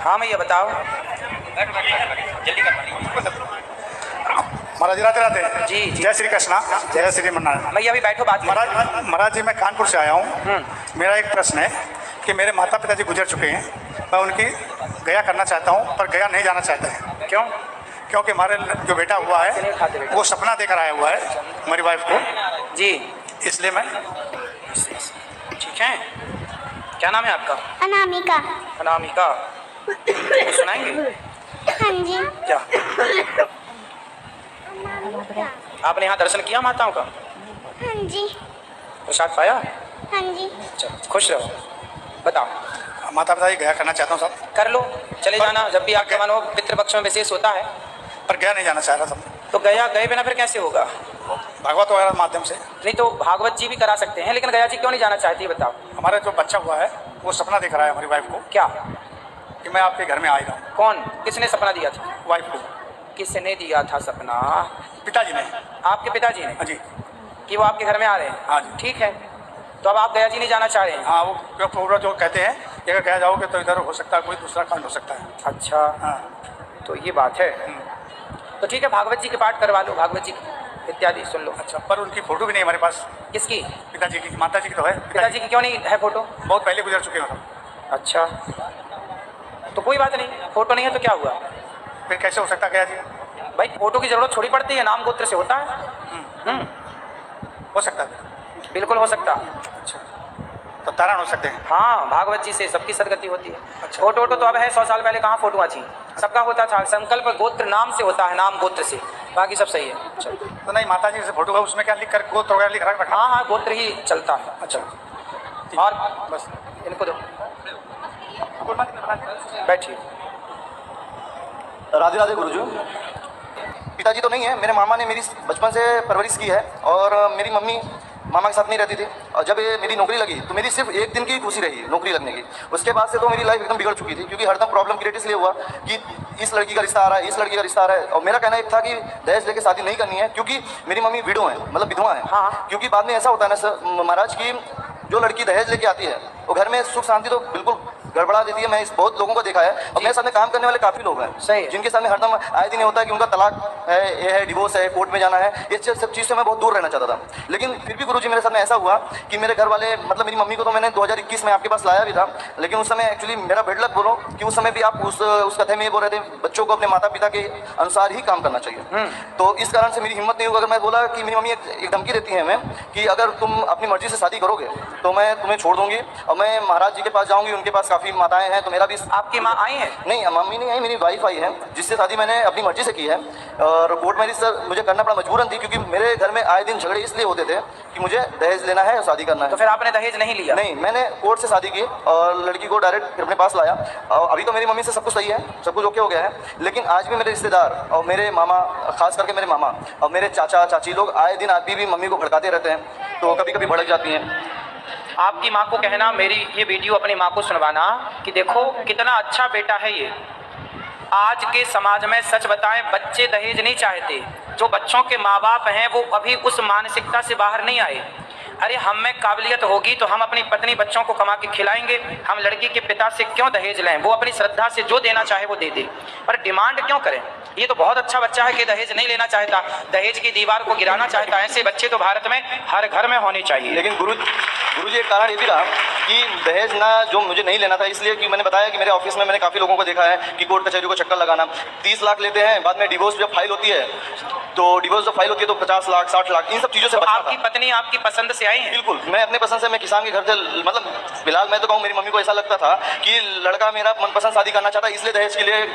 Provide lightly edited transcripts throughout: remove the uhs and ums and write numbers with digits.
हाँ भैया बताओ। जल्दी कर। महाराज राधे राधे। जी जी। जय श्री कृष्णा, जय श्री मन्नारायण। भैया अभी बैठो बात करें। महाराज जी मैं कानपुर से आया हूँ। मेरा एक प्रश्न है कि मेरे माता पिता जी गुजर चुके हैं, मैं उनकी गया करना चाहता हूँ पर गया नहीं जाना चाहता है। क्यों? क्योंकि हमारे जो बेटा हुआ है वो सपना देकर आया हुआ है हमारी वाइफ को जी, इसलिए मैं। ठीक है। क्या नाम है आपका? अनामिका। अनामिका। कुछ सुनाएंगे? हाँ जी। क्या आपने यहाँ दर्शन किया माताओं का? हाँ जी। प्रसाद पाया? हाँ जी। चलो खुश रहो। बताओ। माता पिता जी गया करना चाहता हूँ सब। कर लो, चले जाना जब भी आपके मन हो। पितृपक्ष में विशेष होता है। पर गया नहीं जाना चाह रहा सब। तो गया गए बिना फिर कैसे होगा? भागवत वगैरह के माध्यम से। नहीं तो भागवत जी भी करा सकते हैं, लेकिन गया जी क्यों नहीं जाना चाहती बताओ। हमारा जो बच्चा हुआ है वो सपना देख रहा है हमारी वाइफ को क्या? कि मैं आपके घर में आएगा हूँ। कौन? किसने सपना दिया था? वाइफ को। किसने दिया था सपना? पिताजी ने। आपके पिताजी ने? हाँ जी। कि वो आपके घर में आ रहे हैं? हाँ जी। ठीक है, तो अब आप गया जी नहीं जाना चाह रहे हैं? हाँ, वो क्यों पूरा जो कहते हैं कि अगर गया जाओगे तो इधर हो सकता है कोई दूसरा कांड हो सकता है। अच्छा हाँ। तो ये बात है। तो ठीक है, भागवत जी के पाठ करवा लो, भागवत जी इत्यादि सुन लो। अच्छा, पर उनकी फोटो भी नहीं हमारे पास। किसकी? पिताजी की। माता जी की तो है। पिताजी की क्यों नहीं है फोटो? बहुत पहले गुजर चुके हैं मतलब। अच्छा, तो कोई बात नहीं, फोटो नहीं है तो क्या हुआ? फिर कैसे हो सकता गया जी? भाई फोटो की जरूरत थोड़ी पड़ती है, नाम गोत्र से होता है। हो सकता है। बिल्कुल हो सकता। अच्छा, तो तारण हो सकते हैं। हाँ, भागवत जी से सबकी सदगति होती है। अच्छा। फोटो वोटो तो अब है, 100 साल पहले कहाँ फोटो थी? सबका होता था संकल्प गोत्र नाम से होता है, नाम गोत्र से, बाकी सब सही है। चलो। तो नहीं, माता जी से फोटो है उसमें क्या लिख कर गोत्र वगैरह लिख रखा? हाँ हाँ, गोत्र ही चलता है। अच्छा, और बस इनको दो, बैठिए। राधे राधे गुरुजी। पिताजी तो नहीं है, मेरे मामा ने मेरी बचपन से परवरिश की है और मेरी मम्मी मामा के साथ नहीं रहती थी। और जब ये मेरी नौकरी लगी तो मेरी सिर्फ एक दिन की खुशी रही नौकरी लगने की। उसके बाद से तो मेरी लाइफ एकदम बिगड़ चुकी थी, क्योंकि हरदम प्रॉब्लम क्रिएट इसलिए हुआ कि इस लड़की का रिश्ता आ रहा है, इस लड़की का रिश्ता आ रहा है। और मेरा कहना एक था कि दहेज लेके शादी नहीं करनी है, क्योंकि मेरी मम्मी विडो है, मतलब विधवा है। हाँ। क्योंकि बाद में ऐसा होता है ना सर महाराज की जो लड़की दहेज लेके आती है वो घर में सुख शांति तो बिल्कुल गड़बड़ा देती है। मैं इस बहुत लोगों को देखा है और मेरे सामने काम करने वाले काफ़ी लोग हैं। सही है। जिनके सामने हरदम आए दिन होता है कि उनका तलाक है, ये है, डिवोर्स है, कोर्ट में जाना है, ये सब चीज़ से मैं बहुत दूर रहना चाहता था। लेकिन फिर भी गुरुजी मेरे सामने ऐसा हुआ कि मेरे घर वाले, मतलब मेरी मम्मी को तो मैंने 2021 में आपके पास लाया भी था, लेकिन उस समय एक्चुअली मेरा बेड लक बोलो कि उस समय भी आप उस कथे में ये बोल रहे थे बच्चों को अपने माता पिता के अनुसार ही काम करना चाहिए। तो इस कारण से मेरी हिम्मत नहीं हुई। अगर मैं बोला कि मेरी मम्मी एक धमकी देती है हमें कि अगर तुम अपनी मर्जी से शादी करोगे तो मैं तुम्हें छोड़ दूंगी और मैं महाराज जी के पास जाऊंगी, उनके पास काफ़ी माताएं हैं, तो मेरा भी। आपकी माँ आई है? नहीं, मम्मी नहीं आई, मेरी वाइफ आई है, जिससे शादी मैंने अपनी मर्जी से की है। और कोर्ट मैरिज सर मुझे करना पड़ा मजबूरन थी, क्योंकि मेरे घर में आए दिन झगड़े इसलिए होते थे कि मुझे दहेज लेना है और शादी करना है। तो फिर आपने दहेज नहीं लिया? नहीं, मैंने कोर्ट से शादी की और लड़की को डायरेक्ट अपने पास लाया। और अभी तो मेरी मम्मी से सब कुछ सही है, सब कुछ ओके हो गया है। लेकिन आज भी मेरे रिश्तेदार और मेरे मामा, खास करके मेरे मामा और मेरे चाचा चाची लोग आए दिन अभी भी मम्मी को भड़काते रहते हैं, तो कभी कभी भड़क जाती हैं। आपकी माँ को कहना, मेरी ये वीडियो अपनी माँ को सुनवाना कि देखो कितना अच्छा बेटा है ये। आज के समाज में सच बताएं, बच्चे दहेज नहीं चाहते। जो बच्चों के माँ बाप हैं वो अभी उस मानसिकता से बाहर नहीं आए। अरे हम में काबिलियत होगी तो हम अपनी पत्नी बच्चों को कमा के खिलाएंगे। हम लड़की के पिता से क्यों दहेज लें? वो अपनी श्रद्धा से जो देना चाहे वो दे दे, पर डिमांड क्यों करें? ये तो बहुत अच्छा बच्चा है कि दहेज नहीं लेना चाहता, दहेज की दीवार को गिराना चाहता। ऐसे बच्चे तो भारत में हर घर में होने चाहिए। लेकिन गुरुजी एक कारण ये भी रहा कि दहेज ना जो मुझे नहीं लेना था, इसलिए कि मैंने बताया कि मेरे ऑफिस में मैंने काफ़ी लोगों को देखा है कि कोर्ट कचहरी को चक्कर लगाना, 30 लाख लेते हैं, बाद में डिवोर्स जब फाइल होती है तो डिवोर्स जब फाइल होती है तो 50 लाख 60 लाख इन सब चीज़ों से बचना था। आपकी पत्नी आपकी पसंद से आई है? बिल्कुल, मैं अपने पसंद से, मैं किसान के घर से, मतलब फिलहाल मैं तो कहूँ मेरी मम्मी को ऐसा लगता था कि लड़का मेरा मनपसंद शादी करना चाहता है, इसलिए दहेज के लिए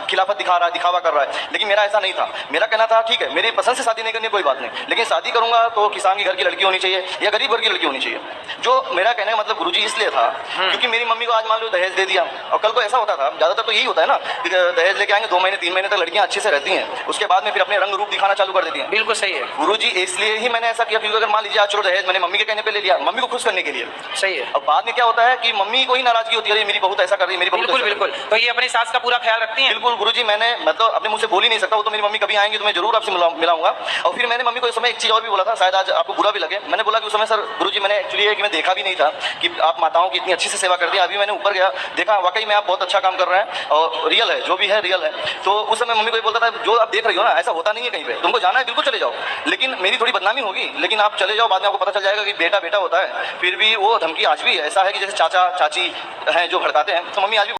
खिलाफत दिखावा कर रहा है। लेकिन मेरा ऐसा नहीं था। मेरा कहना था ठीक है, मेरी पसंद से शादी नहीं करनी कोई बात नहीं, लेकिन शादी करूंगा तो किसान के घर की लड़की होनी चाहिए या गरीब घर की लड़की होनी चाहिए। जो मेरा कहने का मतलब गुरुजी इसलिए था क्योंकि मेरी मम्मी को आज मान लो दहेज दे दिया और कल को ऐसा होता था, ज़्यादातर तो यही होता है ना, दहेज लेके आएंगे 2 महीने 3 महीने तक लड़कियां अच्छे से रहती हैं, उसके बाद में फिर अपने रंग रूप दिखाना चालू कर देती हैं। बिल्कुल सही है गुरुजी, इसलिए ही मैंने ऐसा किया, क्योंकि अगर मान लीजिए आज चलो दहेज मैंने मम्मी के कहने पे ले लिया, मम्मी को खुश करने के लिए। सही है। अब बाद में क्या होता है कि मम्मी को ही नाराजगी होती है, मेरी बहुत ऐसा कर रही है, मेरी बहुत। बिल्कुल बिल्कुल। तो ये अपनी सास का पूरा ख्याल रखती हैं? बिल्कुल गुरुजी, मैंने मतलब अपने मुंह से बोल ही नहीं सकता, वो तो मेरी मम्मी कभी आएंगे तो मैं जरूर आपसे मिलाऊंगा। और फिर मैंने मम्मी को इस समय एक चीज़ और भी बोला था, शायद आज आपको बुरा भी लगे। मैंने बोला कि उस समय सर गुरुजी मैंने एक्चुअली है कि मैं देखा भी नहीं था कि कि आप माताओं की इतनी अच्छी से सेवा करती हैं। अभी मैंने ऊपर गया, देखा वाकई में आप बहुत अच्छा काम कर रहे हैं और रियल है, जो भी है रियल है। तो उस समय मम्मी को ये बोलता था, जो आप देख रही हो ना, ऐसा होता नहीं है कहीं पे, तुमको जाना है बिल्कुल चले जाओ, लेकिन मेरी थोड़ी बदनामी होगी, लेकिन आप चले जाओ, बाद में आपको पता चल जाएगा कि बेटा बेटा होता है। फिर भी वो धमकी आज भी ऐसा है कि जैसे चाचा चाची हैं जो भड़काते हैं, तो मम्मी आज भी